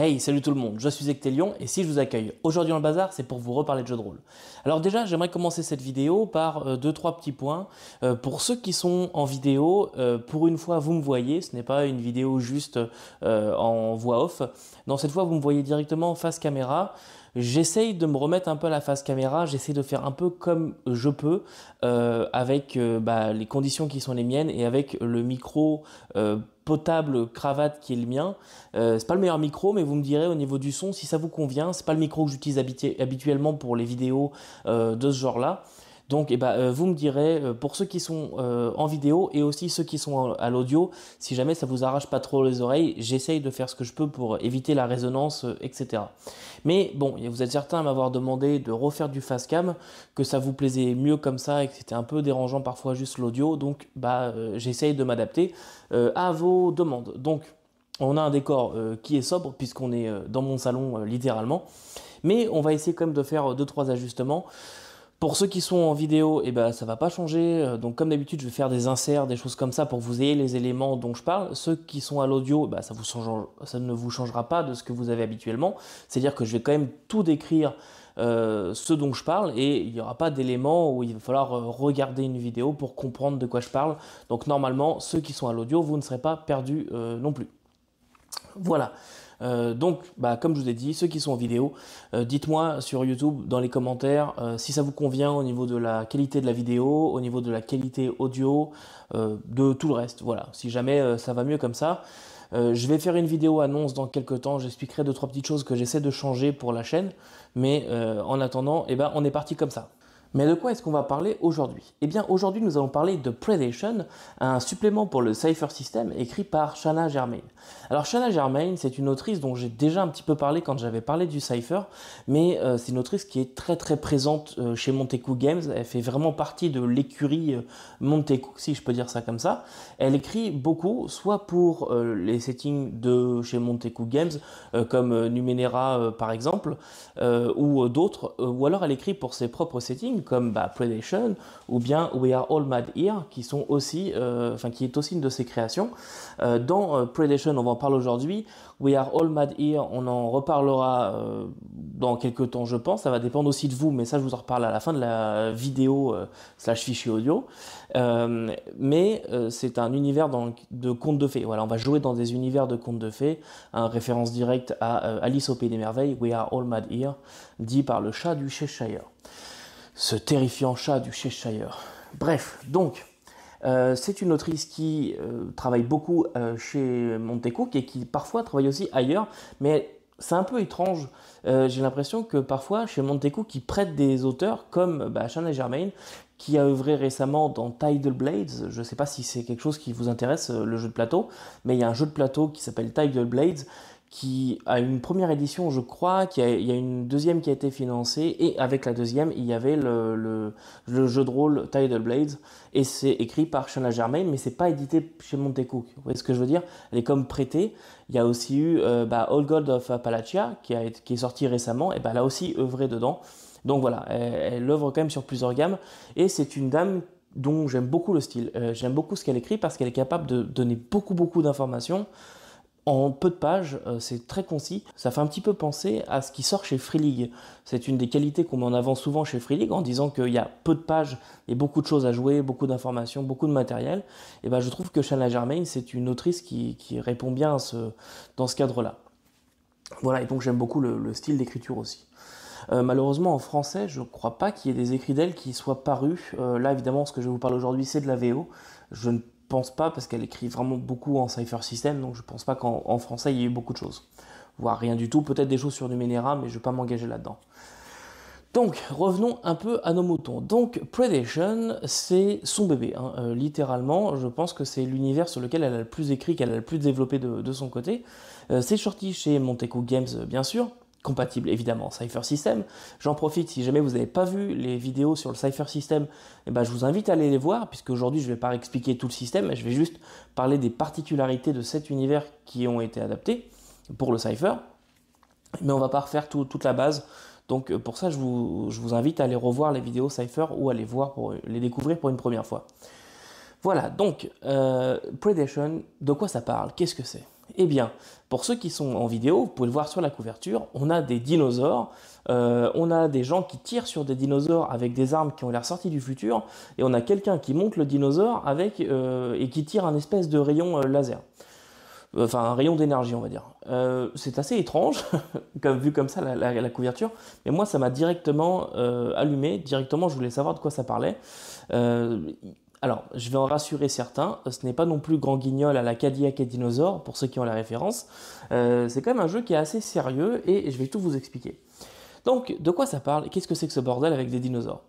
Hey, salut tout le monde, je suis Ectelion et si je vous accueille aujourd'hui dans le bazar, c'est pour vous reparler de jeux de rôle. Alors déjà, j'aimerais commencer cette vidéo par deux, trois petits points. Pour ceux qui sont en vidéo, pour une fois vous me voyez, ce n'est pas une vidéo juste en voix off. Non, cette fois vous me voyez directement face caméra. J'essaye de me remettre un peu à la face caméra, j'essaye de faire un peu comme je peux avec les conditions qui sont les miennes et avec le micro potable cravate qui est le mien. C'est pas le meilleur micro, mais vous me direz au niveau du son si ça vous convient. C'est pas le micro que j'utilise habituellement pour les vidéos de ce genre-là. Donc, vous me direz, pour ceux qui sont en vidéo et aussi ceux qui sont à l'audio, si jamais ça vous arrache pas trop les oreilles, j'essaye de faire ce que je peux pour éviter la résonance, etc. Mais bon, vous êtes certains à m'avoir demandé de refaire du face cam, que ça vous plaisait mieux comme ça et que c'était un peu dérangeant parfois juste l'audio. Donc, j'essaye de m'adapter à vos demandes. Donc, on a un décor qui est sobre puisqu'on est dans mon salon littéralement. Mais on va essayer quand même de faire deux, trois ajustements. Pour ceux qui sont en vidéo, ça va pas changer. Donc comme d'habitude, je vais faire des inserts, des choses comme ça pour que vous ayez les éléments dont je parle. Ceux qui sont à l'audio, ça ne vous changera pas de ce que vous avez habituellement. C'est-à-dire que je vais quand même tout décrire ce dont je parle et il n'y aura pas d'éléments où il va falloir regarder une vidéo pour comprendre de quoi je parle. Donc normalement, ceux qui sont à l'audio, vous ne serez pas perdus non plus. Voilà. Comme je vous ai dit, ceux qui sont en vidéo, dites-moi sur YouTube dans les commentaires si ça vous convient au niveau de la qualité de la vidéo, au niveau de la qualité audio, de tout le reste. Voilà, si jamais ça va mieux comme ça. Je vais faire une vidéo annonce dans quelques temps, j'expliquerai deux, trois petites choses que j'essaie de changer pour la chaîne, mais en attendant, on est parti comme ça. Mais de quoi est-ce qu'on va parler aujourd'hui? Eh bien, aujourd'hui, nous allons parler de Predation, un supplément pour le Cypher System écrit par Shanna Germain. Alors, Shanna Germain, c'est une autrice dont j'ai déjà un petit peu parlé quand j'avais parlé du Cypher, mais c'est une autrice qui est très très présente chez Montecu Games. Elle fait vraiment partie de l'écurie Montecu, si je peux dire ça comme ça. Elle écrit beaucoup, soit pour les settings de chez Montecu Games, comme Numenera par exemple, ou d'autres, ou alors elle écrit pour ses propres settings, comme Predation ou bien We Are All Mad Here qui sont aussi, qui est aussi une de ses créations. Dans Predation, on va en parler aujourd'hui. We Are All Mad Here, on en reparlera dans quelques temps, je pense. Ça va dépendre aussi de vous, mais ça, je vous en reparle à la fin de la vidéo slash fichier audio. C'est un univers de contes de fées. Voilà, on va jouer dans des univers de contes de fées. Référence directe à Alice au Pays des Merveilles, We Are All Mad Here, dit par le chat du Cheshire. Ce terrifiant chat du Cheshire. Bref, donc, c'est une autrice qui travaille beaucoup chez Montecu et qui parfois travaille aussi ailleurs, mais c'est un peu étrange. J'ai l'impression que parfois, chez Montecu, qui prête des auteurs comme Shanna Germain, qui a œuvré récemment dans Tidal Blades. Je ne sais pas si c'est quelque chose qui vous intéresse, le jeu de plateau, mais il y a un jeu de plateau qui s'appelle Tidal Blades, qui a une première édition, je crois, il y a une deuxième qui a été financée, et avec la deuxième, il y avait le jeu de rôle Tidal Blades, et c'est écrit par Shanna Germain, mais c'est pas édité chez Montecu. Vous voyez ce que je veux dire? Elle est comme prêtée. Il y a aussi eu All Gold of Appalachia, qui est sorti récemment, et elle a aussi œuvré dedans. Donc voilà, elle œuvre quand même sur plusieurs gammes, et c'est une dame dont j'aime beaucoup le style. J'aime beaucoup ce qu'elle écrit parce qu'elle est capable de donner beaucoup d'informations en peu de pages, c'est très concis. Ça fait un petit peu penser à ce qui sort chez Free League. C'est une des qualités qu'on met en avant souvent chez Free League en disant qu'il y a peu de pages et beaucoup de choses à jouer, beaucoup d'informations, beaucoup de matériel. Et je trouve que Shanna Germain, c'est une autrice qui répond bien dans ce cadre-là. Voilà, et donc j'aime beaucoup le style d'écriture aussi. Malheureusement, en français, je ne crois pas qu'il y ait des écrits d'elle qui soient parus. Là, évidemment, ce que je vais vous parler aujourd'hui, c'est de la VO. Je ne pense pas, parce qu'elle écrit vraiment beaucoup en Cypher System, donc je pense pas qu'en français, il y ait eu beaucoup de choses. Voire rien du tout, peut-être des choses sur Numenera, mais je ne vais pas m'engager là-dedans. Donc, revenons un peu à nos moutons. Donc, Predation, c'est son bébé, littéralement. Je pense que c'est l'univers sur lequel elle a le plus écrit, qu'elle a le plus développé de son côté. C'est sorti chez Montecu Games, bien sûr, compatible évidemment Cypher System. J'en profite, si jamais vous n'avez pas vu les vidéos sur le Cypher System, je vous invite à aller les voir, puisque aujourd'hui je ne vais pas expliquer tout le système, je vais juste parler des particularités de cet univers qui ont été adaptés pour le Cypher. Mais on va pas refaire toute la base. Donc pour ça, je vous invite à aller revoir les vidéos Cypher ou à les voir pour les découvrir pour une première fois. Voilà, donc Predation, de quoi ça parle? Qu'est-ce que c'est? Eh bien, pour ceux qui sont en vidéo, vous pouvez le voir sur la couverture, on a des dinosaures, on a des gens qui tirent sur des dinosaures avec des armes qui ont l'air sorties du futur, et on a quelqu'un qui monte le dinosaure avec, et qui tire un espèce de rayon laser. Enfin, un rayon d'énergie, on va dire. C'est assez étrange, vu comme ça, la couverture, mais moi, ça m'a directement allumé, directement, je voulais savoir de quoi ça parlait. Euh, alors, je vais en rassurer certains, ce n'est pas non plus Grand Guignol à la Cadillac et Dinosaure, pour ceux qui ont la référence. C'est quand même un jeu qui est assez sérieux, et je vais tout vous expliquer. Donc, de quoi ça parle? Qu'est-ce que c'est que ce bordel avec des dinosaures?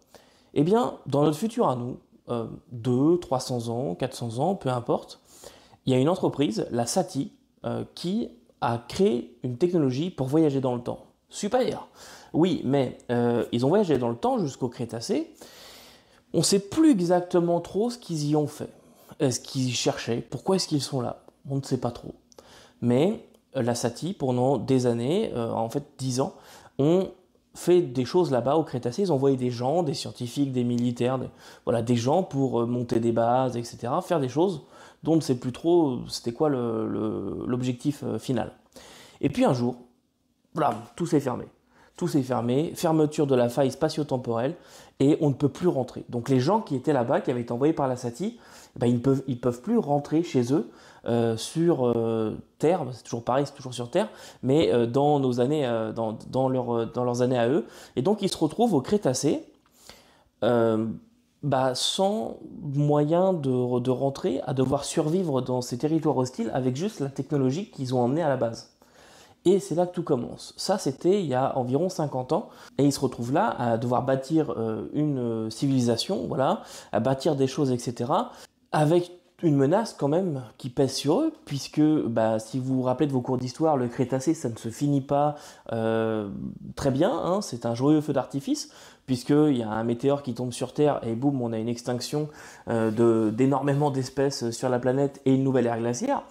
Eh bien, dans notre futur à nous, 200, 300 ans, 400 ans, peu importe, il y a une entreprise, la SATI, qui a créé une technologie pour voyager dans le temps. Super! Oui, mais ils ont voyagé dans le temps jusqu'au Crétacé. On ne sait plus exactement trop ce qu'ils y ont fait. Ce qu'ils cherchaient, pourquoi est-ce qu'ils sont là? On ne sait pas trop. Mais la SATI, pendant des années, en fait 10 ans, ont fait des choses là-bas au Crétacé. Ils ont envoyé des gens, des scientifiques, des militaires, voilà, des gens pour monter des bases, etc., faire des choses dont on ne sait plus trop c'était quoi l'objectif final. Et puis un jour, voilà, tout s'est fermé. Tout s'est fermé, fermeture de la faille spatio-temporelle, et on ne peut plus rentrer. Donc les gens qui étaient là-bas, qui avaient été envoyés par la SATI, ben, ils peuvent plus rentrer chez eux sur Terre, c'est toujours pareil, c'est toujours sur Terre, mais dans nos années, dans leurs années à eux. Et donc ils se retrouvent au Crétacé, sans moyen de rentrer, à devoir survivre dans ces territoires hostiles avec juste la technologie qu'ils ont emmenée à la base. Et c'est là que tout commence. Ça, c'était il y a environ 50 ans. Et ils se retrouvent là à devoir bâtir une civilisation, voilà, à bâtir des choses, etc. Avec une menace quand même qui pèse sur eux, puisque si vous vous rappelez de vos cours d'histoire, le Crétacé, ça ne se finit pas très bien, hein, c'est un joyeux feu d'artifice, puisqu'il y a un météore qui tombe sur Terre et boum, on a une extinction d'énormément d'espèces sur la planète et une nouvelle ère glaciaire.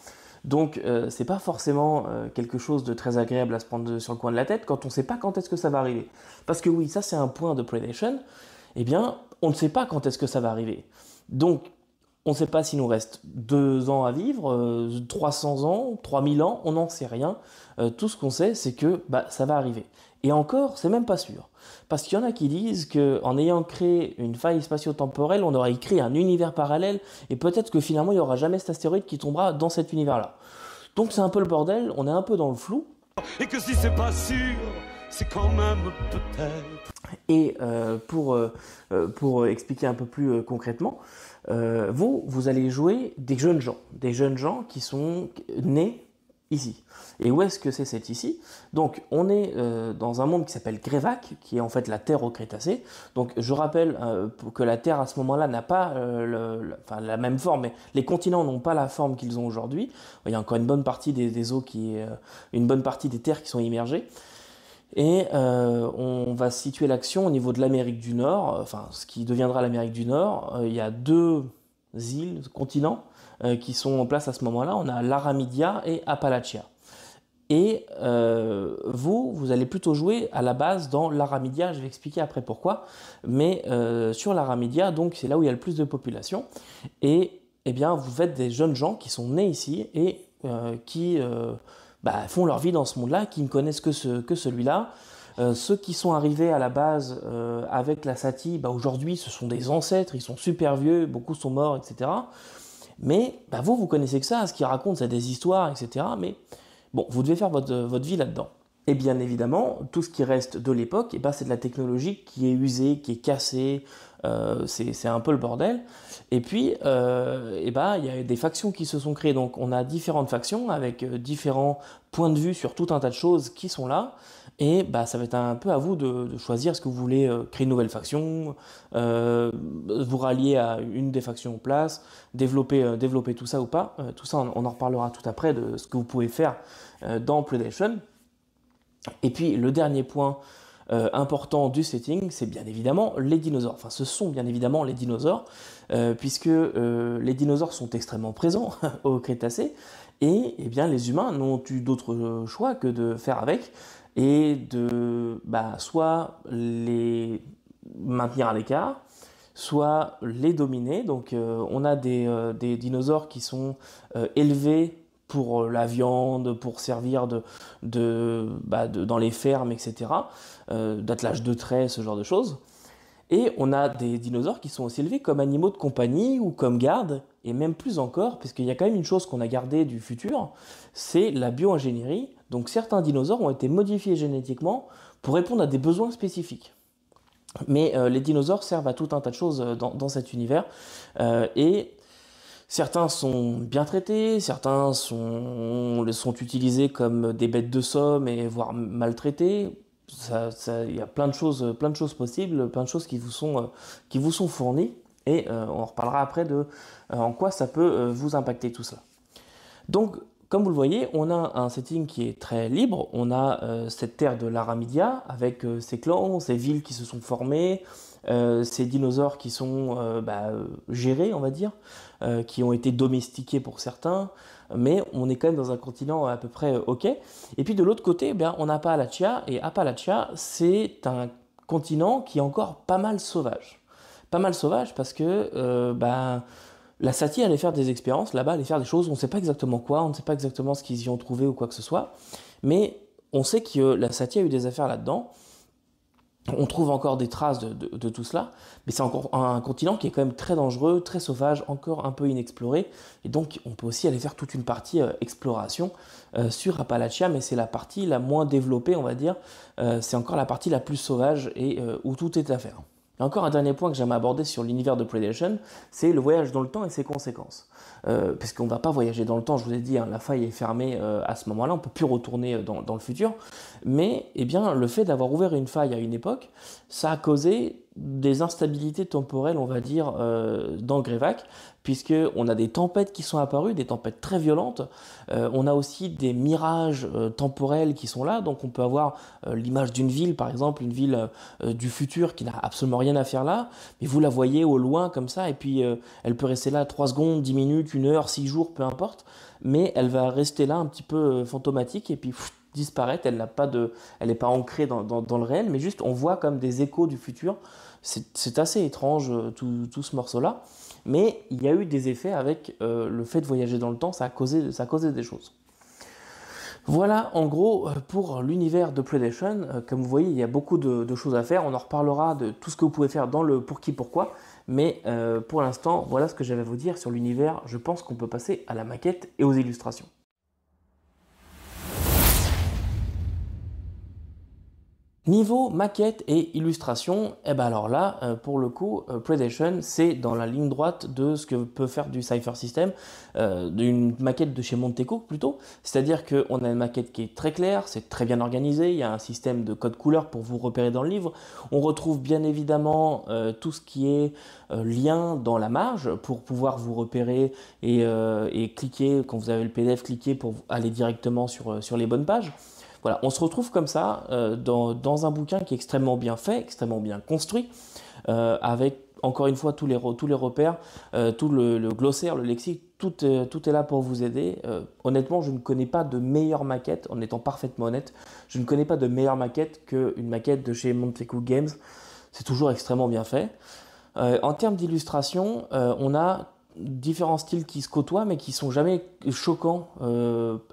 Donc c'est pas forcément quelque chose de très agréable à se prendre sur le coin de la tête quand on ne sait pas quand est-ce que ça va arriver. Parce que oui, ça c'est un point de Predation, eh bien on ne sait pas quand est-ce que ça va arriver. Donc on ne sait pas s'il nous reste 2 ans à vivre, 300 ans, 3000 ans, on n'en sait rien. Tout ce qu'on sait, c'est que ça va arriver. Et encore, c'est même pas sûr. Parce qu'il y en a qui disent qu'en ayant créé une faille spatio-temporelle, on aurait créé un univers parallèle, et peut-être que finalement, il n'y aura jamais cet astéroïde qui tombera dans cet univers-là. Donc c'est un peu le bordel, on est un peu dans le flou. Et que si c'est pas sûr, c'est quand même peut-être. Et pour expliquer un peu plus concrètement, vous allez jouer des jeunes gens qui sont nés ici. Et où est-ce que c'est ici? Donc on est dans un monde qui s'appelle Grévac, qui est en fait la Terre au Crétacé. Donc je rappelle que la Terre à ce moment-là n'a pas la même forme, mais les continents n'ont pas la forme qu'ils ont aujourd'hui. Il y a encore une bonne partie des eaux une bonne partie des terres qui sont immergées. Et on va situer l'action au niveau de l'Amérique du Nord, ce qui deviendra l'Amérique du Nord. Il y a 2 îles, continents, qui sont en place à ce moment-là. On a l'Aramidia et Appalachia. Et vous allez plutôt jouer à la base dans l'Aramidia, je vais expliquer après pourquoi. Mais sur l'Aramidia, donc c'est là où il y a le plus de population. Et eh bien, vous êtes des jeunes gens qui sont nés ici et qui font leur vie dans ce monde-là, qui ne connaissent que celui-là. Ceux qui sont arrivés à la base avec la SATI, aujourd'hui, ce sont des ancêtres, ils sont super vieux, beaucoup sont morts, etc. Mais vous connaissez que ça, ce qu'ils racontent, c'est des histoires, etc. Mais bon, vous devez faire votre vie là-dedans. Et bien évidemment, tout ce qui reste de l'époque, c'est de la technologie qui est usée, qui est cassée, c'est un peu le bordel. Et puis, il y a des factions qui se sont créées. Donc on a différentes factions avec différents points de vue sur tout un tas de choses qui sont là. Et ça va être un peu à vous de choisir est-ce que vous voulez créer une nouvelle faction, vous rallier à une des factions en place, développer tout ça ou pas. Tout ça, on en reparlera tout après de ce que vous pouvez faire dans Predation. Et puis le dernier point important du setting, c'est bien évidemment les dinosaures. Enfin, ce sont bien évidemment les dinosaures, puisque les dinosaures sont extrêmement présents au Crétacé, et eh bien, les humains n'ont eu d'autre choix que de faire avec, et de soit les maintenir à l'écart, soit les dominer. Donc on a des dinosaures qui sont élevés pour la viande, pour servir dans les fermes, etc., d'attelage de trait, ce genre de choses. Et on a des dinosaures qui sont aussi élevés comme animaux de compagnie ou comme gardes, et même plus encore, parce qu'il y a quand même une chose qu'on a gardée du futur, c'est la bio-ingénierie. Donc certains dinosaures ont été modifiés génétiquement pour répondre à des besoins spécifiques. Mais les dinosaures servent à tout un tas de choses dans cet univers, et certains sont bien traités, certains sont utilisés comme des bêtes de somme et voire maltraités. Il y a plein de choses possibles, plein de choses qui vous sont fournies, et on reparlera après de en quoi ça peut vous impacter tout cela. Donc, comme vous le voyez, on a un setting qui est très libre. On a cette terre de l'Aramidia avec ses clans, ses villes qui se sont formées, ces dinosaures qui sont gérés, on va dire, qui ont été domestiqués pour certains, mais on est quand même dans un continent à peu près OK. Et puis de l'autre côté, on a Appalachia, et Appalachia, c'est un continent qui est encore pas mal sauvage. Pas mal sauvage parce que la Satie allait faire des expériences là-bas, allait faire des choses, on ne sait pas exactement quoi, on ne sait pas exactement ce qu'ils y ont trouvé ou quoi que ce soit, mais on sait que la Satie a eu des affaires là-dedans. On trouve encore des traces de tout cela, mais c'est encore un continent qui est quand même très dangereux, très sauvage, encore un peu inexploré, et donc on peut aussi aller faire toute une partie exploration sur Appalachia, mais c'est la partie la moins développée, on va dire, c'est encore la partie la plus sauvage et où tout est à faire. Et encore un dernier point que j'aimerais aborder sur l'univers de Predation, c'est le voyage dans le temps et ses conséquences. Puisqu'on ne va pas voyager dans le temps, je vous ai dit, la faille est fermée à ce moment-là, on ne peut plus retourner dans le futur. Mais le fait d'avoir ouvert une faille à une époque, ça a causé des instabilités temporelles, on va dire, dans Greyvac, puisqu'on a des tempêtes qui sont apparues, des tempêtes très violentes. On a aussi des mirages temporels qui sont là, donc on peut avoir l'image d'une ville, par exemple, une ville du futur qui n'a absolument rien à faire là, mais vous la voyez au loin comme ça, et puis elle peut rester là 3 secondes, 10 minutes, 1 heure, 6 jours, peu importe, mais elle va rester là un petit peu fantomatique, et puis disparaître, elle n'est pas ancrée dans le réel, mais juste on voit comme des échos du futur. C'est assez étrange tout ce morceau-là, mais il y a eu des effets avec le fait de voyager dans le temps, ça a causé des choses. Voilà en gros pour l'univers de Predation. Comme vous voyez, il y a beaucoup de choses à faire, on en reparlera de tout ce que vous pouvez faire dans le pour qui, pourquoi, mais pour l'instant, voilà ce que j'avais à vous dire sur l'univers. Je pense qu'on peut passer à la maquette et aux illustrations. Niveau maquette et illustration, alors là, pour le coup, Predation, c'est dans la ligne droite de ce que peut faire du Cypher System, d'une maquette de chez Monteco plutôt. C'est-à-dire qu'on a une maquette qui est très claire, c'est très bien organisé, il y a un système de code couleur pour vous repérer dans le livre. On retrouve bien évidemment tout ce qui est lien dans la marge pour pouvoir vous repérer et cliquer, quand vous avez le PDF, cliquer pour aller directement sur les bonnes pages. Voilà, on se retrouve comme ça dans un bouquin qui est extrêmement bien fait, extrêmement bien construit, avec encore une fois tous les repères, tout le glossaire, le lexique, tout est là pour vous aider. Honnêtement, je ne connais pas de meilleure maquette, en étant parfaitement honnête, je ne connais pas de meilleure maquette qu'une maquette de chez Monteco Games. C'est toujours extrêmement bien fait. En termes d'illustration, on a différents styles qui se côtoient mais qui sont jamais choquants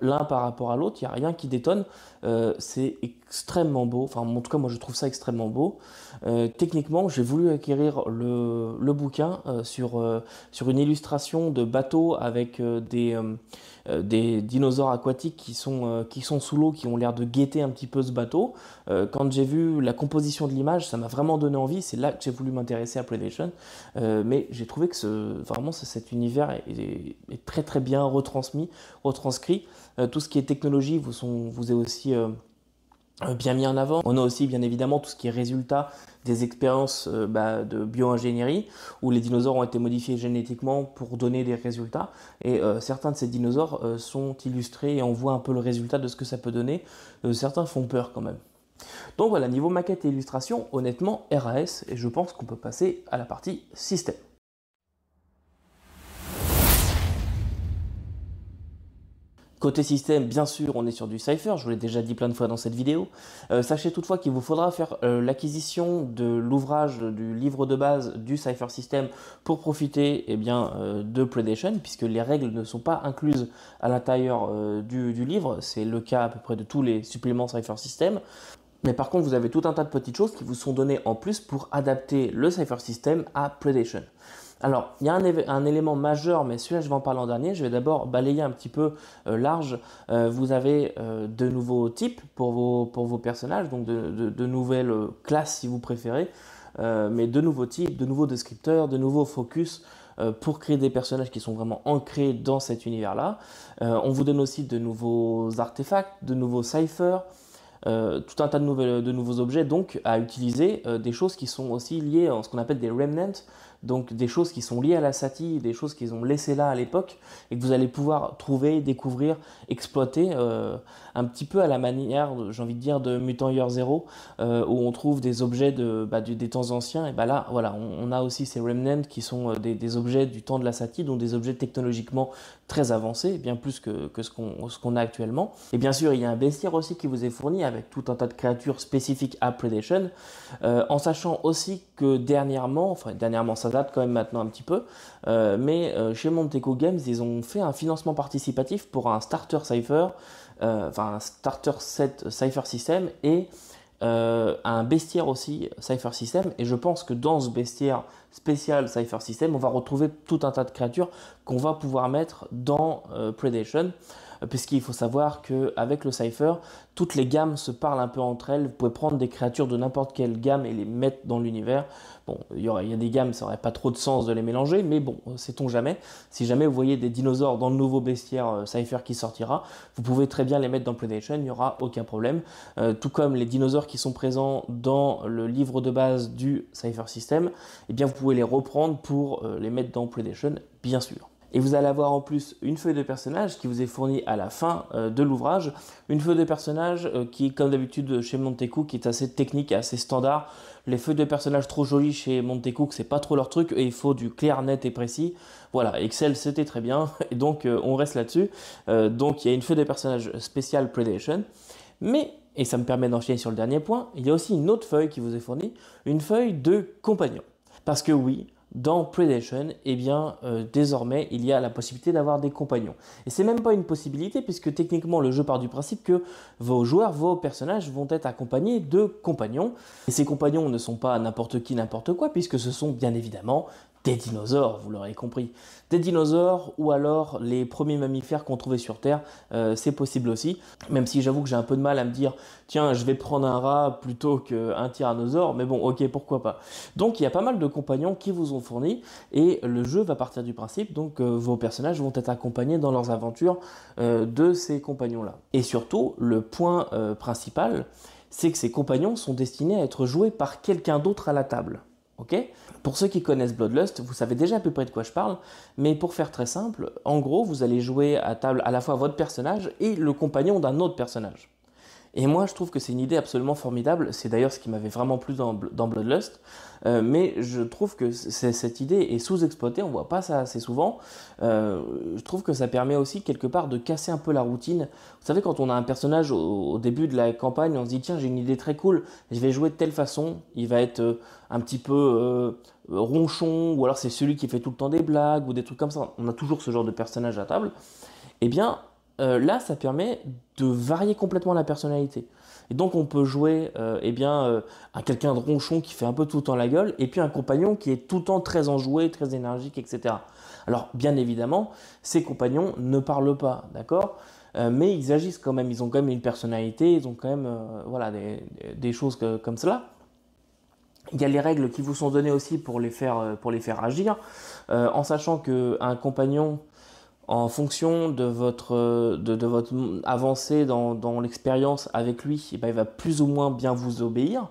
l'un par rapport à l'autre, il n'y a rien qui détonne, c'est extrêmement beau, enfin en tout cas moi je trouve ça extrêmement beau. Techniquement j'ai voulu acquérir le bouquin sur une illustration de bateau avec des dinosaures aquatiques qui sont sous l'eau, qui ont l'air de guetter un petit peu ce bateau. Quand j'ai vu la composition de l'image, ça m'a vraiment donné envie, c'est là que j'ai voulu m'intéresser à Predation, mais j'ai trouvé que vraiment cet univers est très très bien retranscrit. Tout ce qui est technologie vous est aussi bien mis en avant. On a aussi bien évidemment tout ce qui est résultat des expériences de bio-ingénierie où les dinosaures ont été modifiés génétiquement pour donner des résultats, et certains de ces dinosaures sont illustrés et on voit un peu le résultat de ce que ça peut donner. Certains font peur quand même. Donc voilà, niveau maquette et illustration, honnêtement RAS, et je pense qu'on peut passer à la partie système. Côté système, bien sûr, on est sur du Cypher, je vous l'ai déjà dit plein de fois dans cette vidéo. Sachez toutefois qu'il vous faudra faire l'acquisition de l'ouvrage, du livre de base du Cypher System pour profiter de Predation, puisque les règles ne sont pas incluses à l'intérieur du livre. C'est le cas à peu près de tous les suppléments Cypher System. Mais par contre, vous avez tout un tas de petites choses qui vous sont données en plus pour adapter le Cypher System à Predation. Alors, il y a un élément majeur, mais celui-là, je vais en parler en dernier. Je vais d'abord balayer un petit peu large. Vous avez de nouveaux types pour vos personnages, donc de nouvelles classes si vous préférez, mais de nouveaux types, de nouveaux descripteurs, de nouveaux focus pour créer des personnages qui sont vraiment ancrés dans cet univers-là. On vous donne aussi de nouveaux artefacts, de nouveaux ciphers, tout un tas de nouveaux objets donc à utiliser, des choses qui sont aussi liées à ce qu'on appelle des remnants, donc des choses qui sont liées à la Sati, des choses qu'ils ont laissées là à l'époque et que vous allez pouvoir trouver, découvrir, exploiter un petit peu à la manière, j'ai envie de dire, de Mutant Year Zero, où on trouve des objets des temps anciens. Et là, voilà, on a aussi ces remnants qui sont des objets du temps de la Sati, donc des objets technologiquement très avancés, bien plus que ce qu'on a actuellement. Et bien sûr, il y a un bestiaire aussi qui vous est fourni avec tout un tas de créatures spécifiques à Predation, en sachant aussi que dernièrement, ça date quand même maintenant un petit peu, chez Monteco Games, ils ont fait un financement participatif pour un starter Cypher, un starter set Cypher System et un bestiaire aussi Cypher System, et je pense que dans ce bestiaire spécial Cypher System, on va retrouver tout un tas de créatures qu'on va pouvoir mettre dans Predation, puisqu'il faut savoir qu'avec le Cypher, toutes les gammes se parlent un peu entre elles. Vous pouvez prendre des créatures de n'importe quelle gamme et les mettre dans l'univers. Bon, il y a des gammes, ça n'aurait pas trop de sens de les mélanger, mais bon, sait-on jamais. Si jamais vous voyez des dinosaures dans le nouveau bestiaire Cypher qui sortira, vous pouvez très bien les mettre dans Predation, il n'y aura aucun problème. Tout comme les dinosaures qui sont présents dans le livre de base du Cypher System, eh bien vous pouvez les reprendre pour les mettre dans Predation, bien sûr. Et vous allez avoir en plus une feuille de personnage qui vous est fournie à la fin de l'ouvrage. Une feuille de personnage qui, comme d'habitude chez Montecook, qui est assez technique et assez standard. Les feuilles de personnage trop jolies chez Montecook, c'est pas trop leur truc et il faut du clair, net et précis. Voilà, Excel c'était très bien et donc on reste là-dessus. Donc il y a une feuille de personnage spéciale Predation. Mais, et ça me permet d'enchaîner sur le dernier point, il y a aussi une autre feuille qui vous est fournie, une feuille de compagnon. Parce que oui, dans Predation, désormais, il y a la possibilité d'avoir des compagnons. Et c'est même pas une possibilité, puisque techniquement, le jeu part du principe que vos joueurs, vos personnages vont être accompagnés de compagnons. Et ces compagnons ne sont pas n'importe qui, n'importe quoi, puisque ce sont bien évidemment des dinosaures, vous l'aurez compris. Des dinosaures ou alors les premiers mammifères qu'on trouvait sur Terre, c'est possible aussi. Même si j'avoue que j'ai un peu de mal à me dire, tiens, je vais prendre un rat plutôt qu'un tyrannosaure, mais bon, ok, pourquoi pas. Donc il y a pas mal de compagnons qui vous ont fourni et le jeu va partir du principe, donc vos personnages vont être accompagnés dans leurs aventures de ces compagnons-là. Et surtout, le point principal, c'est que ces compagnons sont destinés à être joués par quelqu'un d'autre à la table. Okay, pour ceux qui connaissent Bloodlust, vous savez déjà à peu près de quoi je parle, mais pour faire très simple, en gros, vous allez jouer à table à la fois votre personnage et le compagnon d'un autre personnage. Et moi, je trouve que c'est une idée absolument formidable. C'est d'ailleurs ce qui m'avait vraiment plu dans Bloodlust. Mais je trouve que cette idée est sous-exploitée. On ne voit pas ça assez souvent. Je trouve que ça permet aussi quelque part de casser un peu la routine. Vous savez, quand on a un personnage au début de la campagne, on se dit tiens, j'ai une idée très cool. Je vais jouer de telle façon. Il va être un petit peu ronchon, ou alors c'est celui qui fait tout le temps des blagues ou des trucs comme ça. On a toujours ce genre de personnage à table. Eh bien, là, ça permet de varier complètement la personnalité. Et donc, on peut jouer à quelqu'un de ronchon qui fait un peu tout le temps la gueule, et puis un compagnon qui est tout le temps très enjoué, très énergique, etc. Alors, bien évidemment, ces compagnons ne parlent pas, d'accord ? Mais ils agissent quand même, ils ont quand même une personnalité, ils ont quand même des choses comme cela. Il y a les règles qui vous sont données aussi pour les faire agir, en sachant qu'un compagnon, en fonction de votre avancée dans l'expérience avec lui, il va plus ou moins bien vous obéir.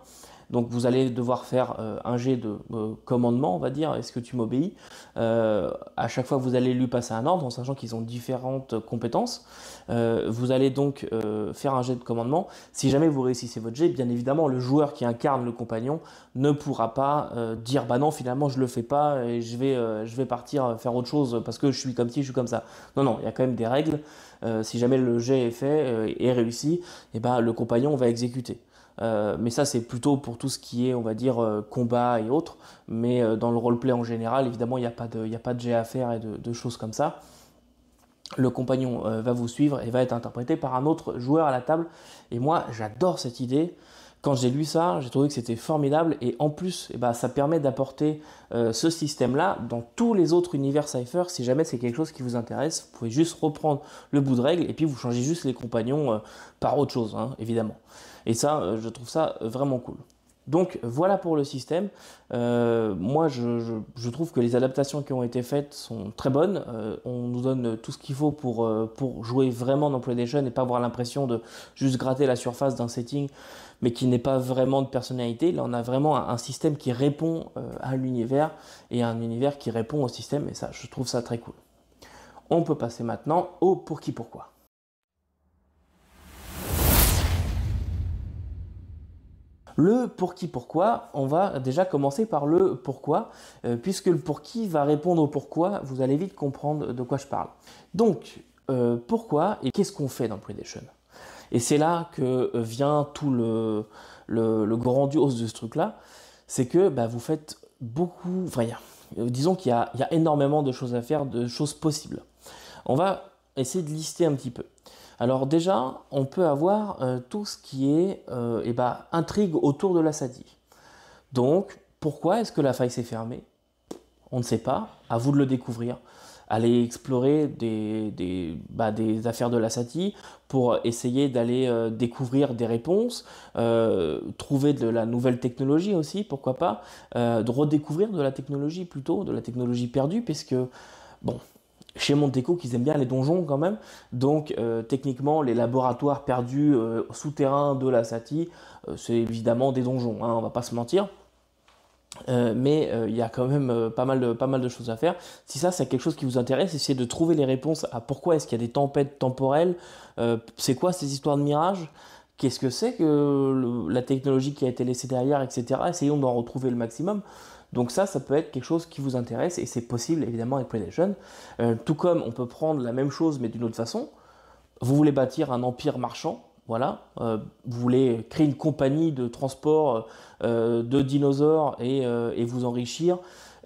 Donc vous allez devoir faire un jet de commandement, on va dire, est-ce que tu m'obéis? À chaque fois vous allez lui passer un ordre, en sachant qu'ils ont différentes compétences. Vous allez donc faire un jet de commandement. Si jamais vous réussissez votre jet, bien évidemment, le joueur qui incarne le compagnon ne pourra pas dire bah non, finalement je le fais pas et je vais partir faire autre chose parce que je suis comme ci, je suis comme ça. Non, non, il y a quand même des règles. Si jamais le jet est fait et réussi, et ben, le compagnon va exécuter. Mais ça c'est plutôt pour tout ce qui est on va dire combat et autres, mais dans le roleplay en général évidemment il n'y a pas de jet à faire et de choses comme ça. Le compagnon va vous suivre et va être interprété par un autre joueur à la table, et moi j'adore cette idée. Quand j'ai lu ça, j'ai trouvé que c'était formidable, et en plus eh ben, ça permet d'apporter ce système là dans tous les autres univers Cypher. Si jamais c'est quelque chose qui vous intéresse, vous pouvez juste reprendre le bout de règle et puis vous changez juste les compagnons par autre chose, hein, évidemment. Et ça, je trouve ça vraiment cool. Donc voilà pour le système. Moi je trouve que les adaptations qui ont été faites sont très bonnes. On nous donne tout ce qu'il faut pour jouer vraiment dans PlayStation et pas avoir l'impression de juste gratter la surface d'un setting mais qui n'est pas vraiment de personnalité. Là on a vraiment un système qui répond à l'univers et un univers qui répond au système, et ça je trouve ça très cool. On peut passer maintenant au pour qui pourquoi. Le pour qui pourquoi, on va déjà commencer par le pourquoi, puisque le pour qui va répondre au pourquoi, vous allez vite comprendre de quoi je parle. Donc, pourquoi et qu'est-ce qu'on fait dans PlayStation? Et c'est là que vient tout le grandiose de ce truc-là, c'est que bah, vous faites beaucoup, enfin, disons qu'il y a énormément de choses à faire, de choses possibles. On va essayer de lister un petit peu. Alors déjà, on peut avoir tout ce qui est intrigue autour de la Sati. Donc, pourquoi est-ce que la faille s'est fermée? On ne sait pas, à vous de le découvrir. Allez explorer des affaires de la Sati pour essayer d'aller découvrir des réponses, trouver de la nouvelle technologie aussi, pourquoi pas, de redécouvrir de la technologie plutôt, de la technologie perdue, puisque, bon, chez Monteco, qu'ils aiment bien les donjons quand même, donc techniquement les laboratoires perdus souterrains de la Sati, c'est évidemment des donjons, hein, on va pas se mentir. Mais il y a quand même pas mal de choses à faire. Si ça c'est quelque chose qui vous intéresse, essayez de trouver les réponses à pourquoi est-ce qu'il y a des tempêtes temporelles, c'est quoi ces histoires de mirages, qu'est-ce que c'est que la technologie qui a été laissée derrière, etc. Essayons d'en retrouver le maximum. Donc ça peut être quelque chose qui vous intéresse, et c'est possible évidemment avec PlayStation. Tout comme on peut prendre la même chose mais d'une autre façon. Vous voulez bâtir un empire marchand, voilà. Vous voulez créer une compagnie de transport de dinosaures et vous enrichir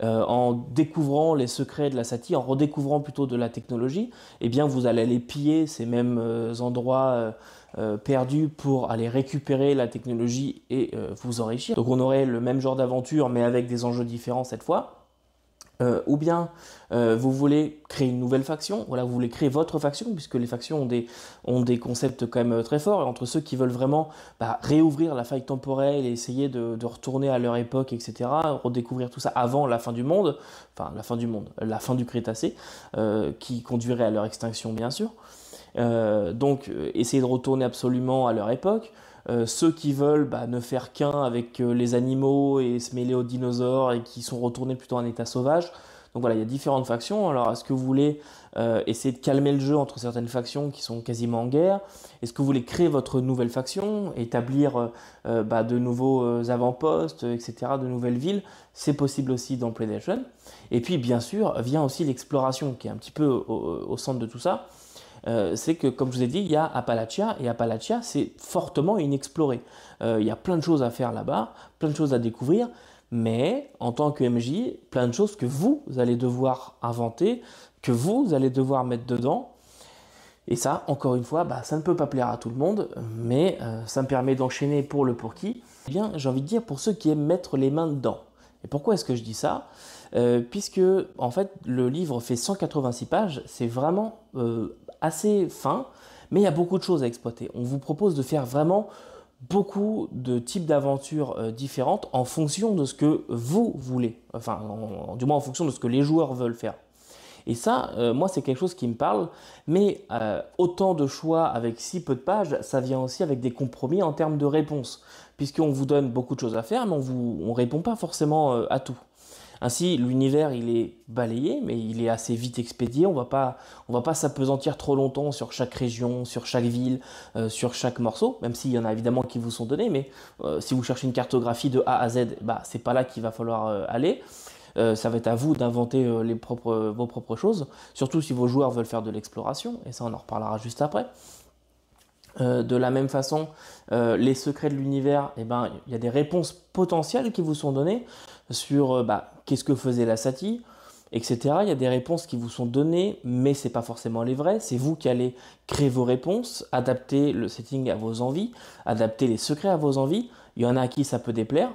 en découvrant les secrets de la Sati, en redécouvrant plutôt de la technologie. Eh bien vous allez aller piller ces mêmes endroits perdus pour aller récupérer la technologie et vous enrichir. Donc on aurait le même genre d'aventure mais avec des enjeux différents cette fois. Ou bien vous voulez créer une nouvelle faction, voilà, vous voulez créer votre faction, puisque les factions ont des concepts quand même très forts, et entre ceux qui veulent vraiment réouvrir la faille temporelle et essayer de retourner à leur époque, etc., redécouvrir tout ça avant la fin du monde, enfin la fin du Crétacé, qui conduirait à leur extinction bien sûr. Donc essayer de retourner absolument à leur époque. Ceux qui veulent ne faire qu'un avec les animaux et se mêler aux dinosaures et qui sont retournés plutôt en état sauvage. Donc voilà, il y a différentes factions. Alors est-ce que vous voulez essayer de calmer le jeu entre certaines factions qui sont quasiment en guerre? Est-ce que vous voulez créer votre nouvelle faction, établir de nouveaux avant-postes, etc., de nouvelles villes? C'est possible aussi dans PlayStation. Et puis bien sûr vient aussi l'exploration qui est un petit peu au centre de tout ça. C'est que, comme je vous ai dit, il y a Appalachia, et Appalachia, c'est fortement inexploré. Il y a plein de choses à faire là-bas, plein de choses à découvrir, mais en tant que MJ, plein de choses que vous allez devoir inventer, que vous allez devoir mettre dedans. Et ça, encore une fois, ça ne peut pas plaire à tout le monde, mais ça me permet d'enchaîner pour le pour qui. Eh bien, j'ai envie de dire pour ceux qui aiment mettre les mains dedans. Et pourquoi est-ce que je dis ça? Puisque, en fait, le livre fait 186 pages, c'est vraiment assez fin, mais il y a beaucoup de choses à exploiter. On vous propose de faire vraiment beaucoup de types d'aventures différentes en fonction de ce que vous voulez, enfin, du moins en fonction de ce que les joueurs veulent faire. Et ça, moi, c'est quelque chose qui me parle, mais autant de choix avec si peu de pages, ça vient aussi avec des compromis en termes de réponses. puisqu'on vous donne beaucoup de choses à faire, mais on répond pas forcément à tout. Ainsi, l'univers, il est balayé, mais il est assez vite expédié. On va pas s'appesantir trop longtemps sur chaque région, sur chaque ville, sur chaque morceau, même s'il y en a évidemment qui vous sont donnés, mais si vous cherchez une cartographie de A à Z, bah, c'est pas là qu'il va falloir aller. Ça va être à vous d'inventer vos propres choses, surtout si vos joueurs veulent faire de l'exploration, et ça on en reparlera juste après. De la même façon, les secrets de l'univers, eh ben, il y a des réponses potentielles qui vous sont données sur qu'est-ce que faisait la Sati, etc. Il y a des réponses qui vous sont données, mais ce n'est pas forcément les vraies. C'est vous qui allez créer vos réponses, adapter le setting à vos envies, adapter les secrets à vos envies. Il y en a à qui ça peut déplaire.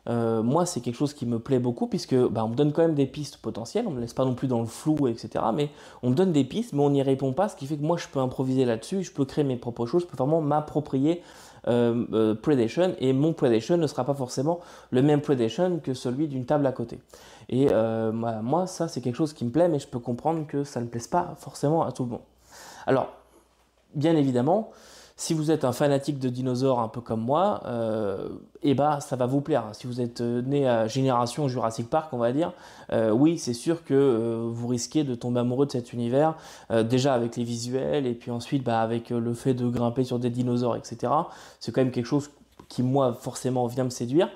Moi, c'est quelque chose qui me plaît beaucoup puisque on me donne quand même des pistes potentielles, on ne me laisse pas non plus dans le flou, etc. Mais on me donne des pistes, mais on n'y répond pas, ce qui fait que moi, je peux improviser là-dessus, je peux créer mes propres choses, je peux vraiment m'approprier Predation, et mon Predation ne sera pas forcément le même Predation que celui d'une table à côté. Et moi, ça, c'est quelque chose qui me plaît, mais je peux comprendre que ça ne plaise pas forcément à tout le monde. Alors, bien évidemment, si vous êtes un fanatique de dinosaures un peu comme moi, ça va vous plaire. Si vous êtes né à génération Jurassic Park, on va dire, oui, c'est sûr que vous risquez de tomber amoureux de cet univers, déjà avec les visuels, et puis ensuite avec le fait de grimper sur des dinosaures, etc. C'est quand même quelque chose qui, moi, forcément, vient me séduire.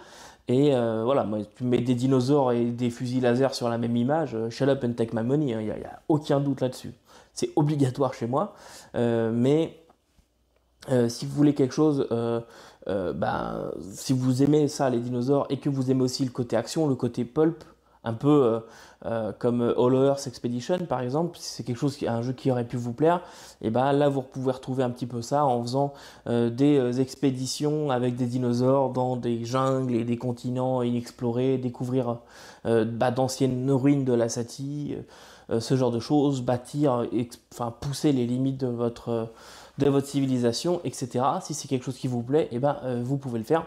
Et voilà, moi, tu mets des dinosaures et des fusils laser sur la même image, shut up and take my money, il n'y a aucun doute là-dessus. C'est obligatoire chez moi, mais... si vous voulez quelque chose, si vous aimez ça, les dinosaures, et que vous aimez aussi le côté action, le côté pulp, un peu comme All Earth Expedition par exemple, si c'est quelque chose, un jeu qui aurait pu vous plaire, et là vous pouvez retrouver un petit peu ça en faisant des expéditions avec des dinosaures dans des jungles et des continents inexplorés, découvrir d'anciennes ruines de la Sati, ce genre de choses, bâtir, pousser les limites de votre civilisation, etc. Si c'est quelque chose qui vous plaît, vous pouvez le faire.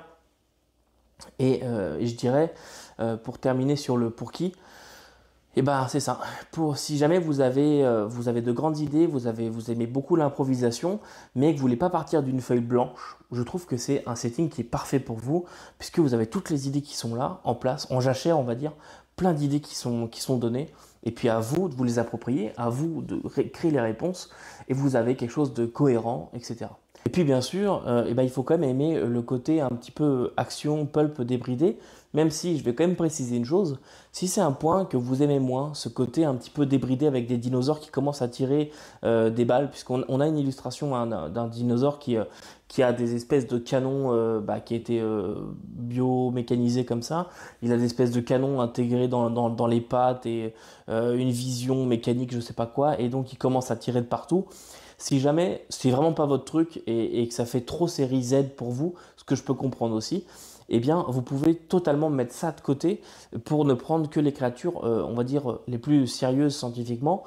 Et je dirais, pour terminer sur le pour qui, c'est ça. Si jamais vous avez de grandes idées, vous aimez beaucoup l'improvisation, mais que vous voulez pas partir d'une feuille blanche, je trouve que c'est un setting qui est parfait pour vous, puisque vous avez toutes les idées qui sont là, en place, en jachère, on va dire, plein d'idées qui sont données, et puis à vous de vous les approprier, à vous de créer les réponses, et vous avez quelque chose de cohérent, etc. Et puis bien sûr, il faut quand même aimer le côté un petit peu action, pulp, débridé, même si je vais quand même préciser une chose, si c'est un point que vous aimez moins, ce côté un petit peu débridé avec des dinosaures qui commencent à tirer des balles, puisqu'on a une illustration d'un dinosaure qui a des espèces de canons qui a été biomécanisé comme ça, il a des espèces de canons intégrés dans les pattes et une vision mécanique, je sais pas quoi, et donc il commence à tirer de partout. Si jamais c'est vraiment pas votre truc et que ça fait trop série Z pour vous, ce que je peux comprendre aussi, vous pouvez totalement mettre ça de côté pour ne prendre que les créatures, on va dire, les plus sérieuses scientifiquement,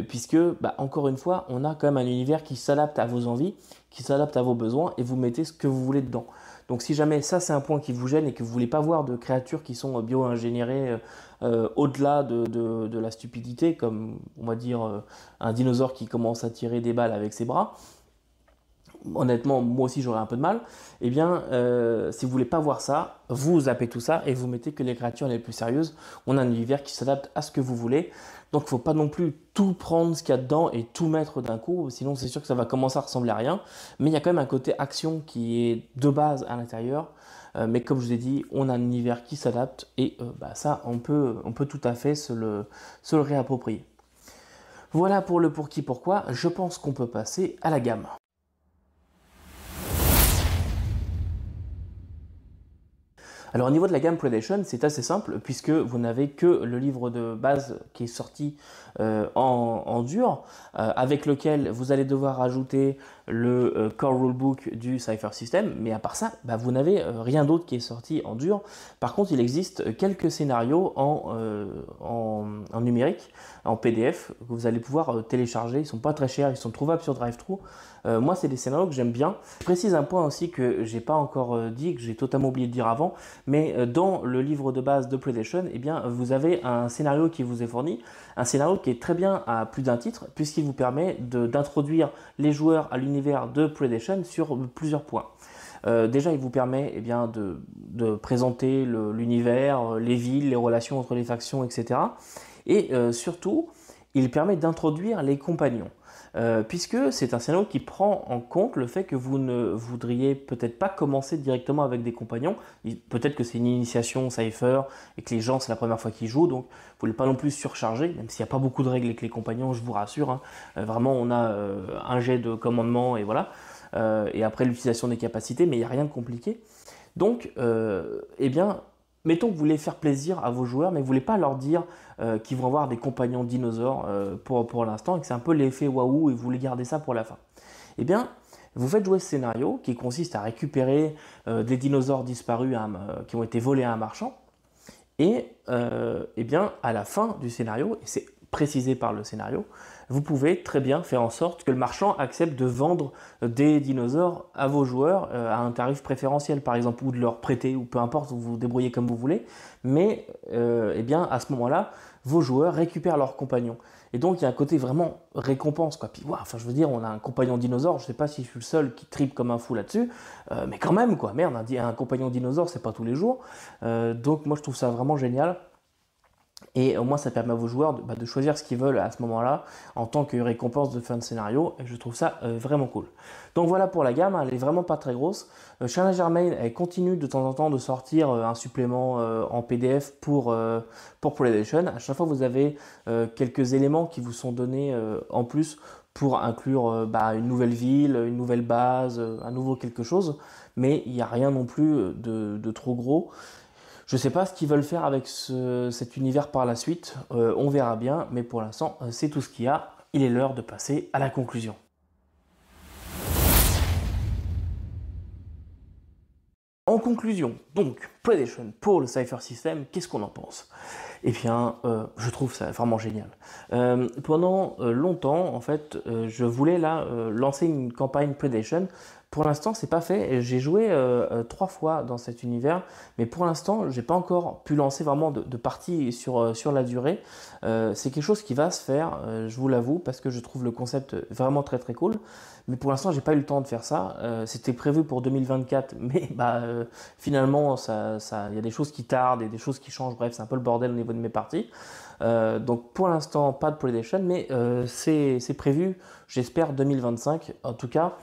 puisque, encore une fois, on a quand même un univers qui s'adapte à vos envies, qui s'adapte à vos besoins, et vous mettez ce que vous voulez dedans. Donc si jamais ça c'est un point qui vous gêne et que vous ne voulez pas voir de créatures qui sont bio-ingénierées au-delà de la stupidité, comme on va dire un dinosaure qui commence à tirer des balles avec ses bras, honnêtement moi aussi j'aurais un peu de mal, si vous voulez pas voir ça, vous zappez tout ça et vous mettez que les créatures les plus sérieuses. On a un univers qui s'adapte à ce que vous voulez, donc il ne faut pas non plus tout prendre ce qu'il y a dedans et tout mettre d'un coup, sinon c'est sûr que ça va commencer à ressembler à rien, mais il y a quand même un côté action qui est de base à l'intérieur, mais comme je vous ai dit, on a un univers qui s'adapte et ça on peut tout à fait se le réapproprier. Voilà pour le pour qui pourquoi, je pense qu'on peut passer à la gamme. Alors au niveau de la gamme Predation, c'est assez simple puisque vous n'avez que le livre de base qui est sorti en dur, avec lequel vous allez devoir ajouter le Core Rulebook du Cypher System, mais à part ça, vous n'avez rien d'autre qui est sorti en dur. Par contre, il existe quelques scénarios en numérique, en PDF, que vous allez pouvoir télécharger. Ils ne sont pas très chers, ils sont trouvables sur DriveThru. Moi, c'est des scénarios que j'aime bien. Je précise un point aussi que j'ai pas encore dit, que j'ai totalement oublié de dire avant, mais dans le livre de base de Predation, vous avez un scénario qui vous est fourni, un scénario qui est très bien à plus d'un titre, puisqu'il vous permet d'introduire les joueurs à l'univers de Predation sur plusieurs points. Déjà, il vous permet de présenter l'univers, les villes, les relations entre les factions, etc. Et surtout, il permet d'introduire les compagnons. Puisque c'est un scénario qui prend en compte le fait que vous ne voudriez peut-être pas commencer directement avec des compagnons. Peut-être que c'est une initiation Cypher et que les gens c'est la première fois qu'ils jouent, donc vous ne voulez pas non plus surcharger, même s'il n'y a pas beaucoup de règles avec les compagnons, je vous rassure. Hein. Vraiment, on a un jet de commandement et voilà. Et après l'utilisation des capacités, mais il n'y a rien de compliqué. Donc, eh bien, mettons que vous voulez faire plaisir à vos joueurs, mais vous ne voulez pas leur dire qu'ils vont avoir des compagnons dinosaures pour l'instant, et que c'est un peu l'effet waouh, et vous voulez garder ça pour la fin. Eh bien, vous faites jouer ce scénario qui consiste à récupérer des dinosaures disparus qui ont été volés à un marchand, et eh bien, à la fin du scénario, et c'est précisé par le scénario, vous pouvez très bien faire en sorte que le marchand accepte de vendre des dinosaures à vos joueurs à un tarif préférentiel, par exemple, ou de leur prêter, ou peu importe, vous vous débrouillez comme vous voulez, mais eh bien, à ce moment-là, vos joueurs récupèrent leurs compagnons. Et donc, il y a un côté vraiment récompense, quoi. Puis, wow, enfin, je veux dire, on a un compagnon dinosaure, je ne sais pas si je suis le seul qui tripe comme un fou là-dessus, mais quand même, quoi, merde, un compagnon dinosaure, c'est pas tous les jours. Donc, moi, je trouve ça vraiment génial. Et au moins, ça permet à vos joueurs de choisir ce qu'ils veulent à ce moment-là en tant que récompense de fin de scénario. Et je trouve ça vraiment cool. Donc voilà pour la gamme, hein, elle est vraiment pas très grosse. Challenger Germain, elle continue de temps en temps de sortir un supplément en PDF pour PlayStation. À chaque fois, vous avez quelques éléments qui vous sont donnés en plus pour inclure une nouvelle ville, une nouvelle base, un nouveau quelque chose. Mais il n'y a rien non plus de trop gros. Je ne sais pas ce qu'ils veulent faire avec cet univers par la suite, on verra bien, mais pour l'instant, c'est tout ce qu'il y a. Il est l'heure de passer à la conclusion. En conclusion, donc, PlayStation pour le Cypher System, qu'est-ce qu'on en pense? Eh bien, je trouve ça vraiment génial. Pendant longtemps, en fait, je voulais là lancer une campagne PlayStation. Pour l'instant, c'est pas fait. J'ai joué 3 fois dans cet univers, mais pour l'instant, j'ai pas encore pu lancer vraiment de partie sur la durée. C'est quelque chose qui va se faire, je vous l'avoue, parce que je trouve le concept vraiment très très cool. Mais pour l'instant, j'ai pas eu le temps de faire ça. C'était prévu pour 2024, mais finalement, il y a des choses qui tardent et des choses qui changent. Bref, c'est un peu le bordel au niveau de mes parties. Donc pour l'instant, pas de PlayStation, mais c'est prévu, j'espère, 2025. En tout cas,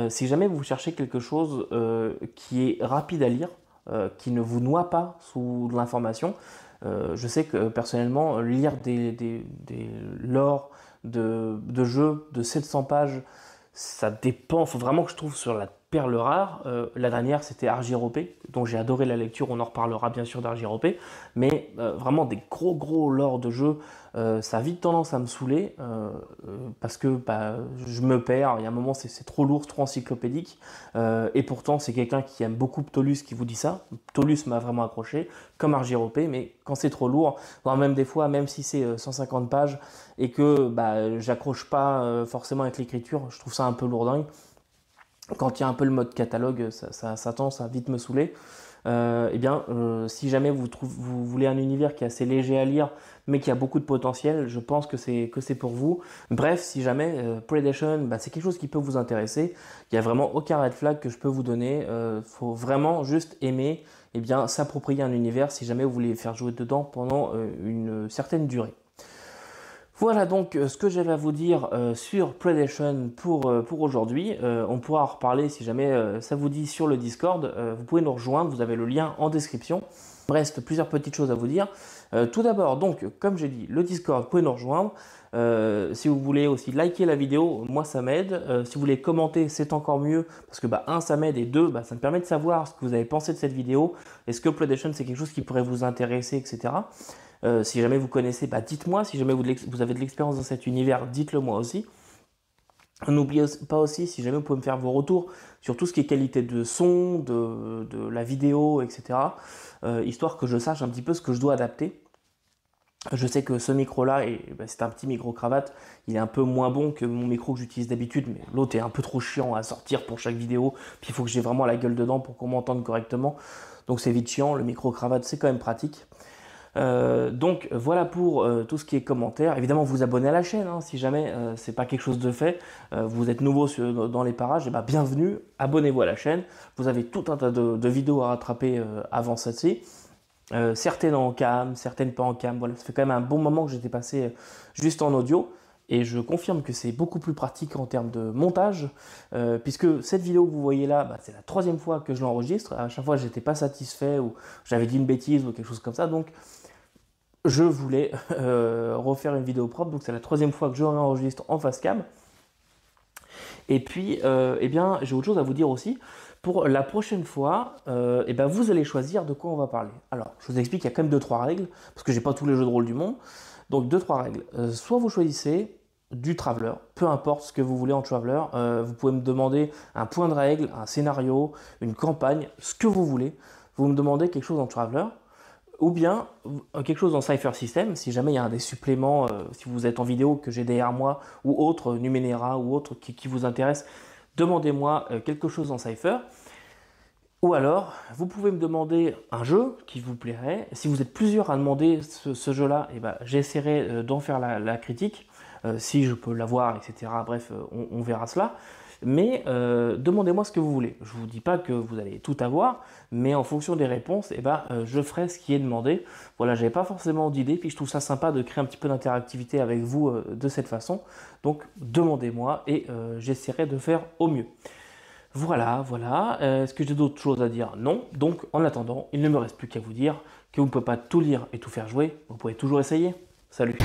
si jamais vous cherchez quelque chose qui est rapide à lire, qui ne vous noie pas sous l'information, je sais que personnellement, lire des lore de jeux de 700 pages, ça dépend, il faut vraiment que je trouve sur la perle rare. La dernière, c'était Argyropé, dont j'ai adoré la lecture, on en reparlera bien sûr d'Argyropé, mais vraiment des gros lore de jeux, ça a vite tendance à me saouler, parce que je me perds, il y a un moment c'est trop lourd, trop encyclopédique, et pourtant c'est quelqu'un qui aime beaucoup Ptolus qui vous dit ça. Ptolus m'a vraiment accroché, comme Argyropé, mais quand c'est trop lourd, voire même des fois, même si c'est 150 pages, et que j'accroche pas forcément avec l'écriture, je trouve ça un peu lourdingue. Quand il y a un peu le mode catalogue, ça tend à vite me saouler. Si jamais vous voulez un univers qui est assez léger à lire, mais qui a beaucoup de potentiel, je pense que c'est pour vous. Bref, si jamais PlayStation, c'est quelque chose qui peut vous intéresser, il n'y a vraiment aucun red flag que je peux vous donner. Faut vraiment juste aimer, s'approprier un univers si jamais vous voulez faire jouer dedans pendant une certaine durée. Voilà donc ce que j'avais à vous dire sur PlayStation pour aujourd'hui. On pourra en reparler si jamais ça vous dit sur le Discord. Vous pouvez nous rejoindre, vous avez le lien en description. Il me reste plusieurs petites choses à vous dire. Tout d'abord, donc, comme j'ai dit, le Discord, vous pouvez nous rejoindre. Si vous voulez aussi liker la vidéo, moi ça m'aide. Si vous voulez commenter, c'est encore mieux parce que un, ça m'aide et deux, ça me permet de savoir ce que vous avez pensé de cette vidéo. Est-ce que PlayStation c'est quelque chose qui pourrait vous intéresser, etc. Si jamais vous connaissez, dites-moi. Si jamais vous avez de l'expérience dans cet univers, dites-le moi aussi. N'oubliez pas aussi, si jamais vous pouvez me faire vos retours sur tout ce qui est qualité de son, de la vidéo, etc. Histoire que je sache un petit peu ce que je dois adapter. Je sais que ce micro-là, c'est un petit micro-cravate, il est un peu moins bon que mon micro que j'utilise d'habitude, mais l'autre est un peu trop chiant à sortir pour chaque vidéo, puis il faut que j'ai vraiment la gueule dedans pour qu'on m'entende correctement. Donc c'est vite chiant, le micro-cravate c'est quand même pratique. Donc voilà pour tout ce qui est commentaires. Évidemment, vous abonnez à la chaîne hein, si jamais c'est pas quelque chose de fait. Vous êtes nouveau dans les parages, et ben, bienvenue, abonnez-vous à la chaîne. Vous avez tout un tas de vidéos à rattraper avant celle-ci. Certaines en cam, certaines pas en cam. Voilà, ça fait quand même un bon moment que j'étais passé juste en audio. Et je confirme que c'est beaucoup plus pratique en termes de montage, puisque cette vidéo que vous voyez là, bah, c'est la 3e fois que je l'enregistre. À chaque fois, j'étais pas satisfait ou j'avais dit une bêtise ou quelque chose comme ça. Donc, je voulais refaire une vidéo propre. Donc, c'est la 3e fois que je l'enregistre en face cam. Et puis, eh bien, j'ai autre chose à vous dire aussi. Pour la prochaine fois, eh ben, vous allez choisir de quoi on va parler. Alors, je vous explique, il y a quand même 2-3 règles, parce que j'ai pas tous les jeux de rôle du monde. Donc 2-3 règles. Soit vous choisissez du Traveler, peu importe ce que vous voulez en Traveler. Vous pouvez me demander un point de règle, un scénario, une campagne, ce que vous voulez. Vous me demandez quelque chose en Traveler, ou bien quelque chose en Cypher System, si jamais il y a un des suppléments, si vous êtes en vidéo que j'ai derrière moi, ou autre, Numenera, ou autre qui vous intéresse, demandez-moi quelque chose en Cypher. Ou alors, vous pouvez me demander un jeu qui vous plairait. Si vous êtes plusieurs à demander ce jeu-là, eh ben, j'essaierai d'en faire la critique, si je peux l'avoir, etc. Bref, on verra cela. Mais demandez-moi ce que vous voulez. Je ne vous dis pas que vous allez tout avoir, mais en fonction des réponses, eh ben, je ferai ce qui est demandé. Voilà, je n'avais pas forcément d'idée, puis je trouve ça sympa de créer un petit peu d'interactivité avec vous de cette façon. Donc, demandez-moi et j'essaierai de faire au mieux. Voilà, voilà. Est-ce que j'ai d'autres choses à dire? Non. Donc, en attendant, il ne me reste plus qu'à vous dire que vous ne pouvez pas tout lire et tout faire jouer. Vous pouvez toujours essayer. Salut!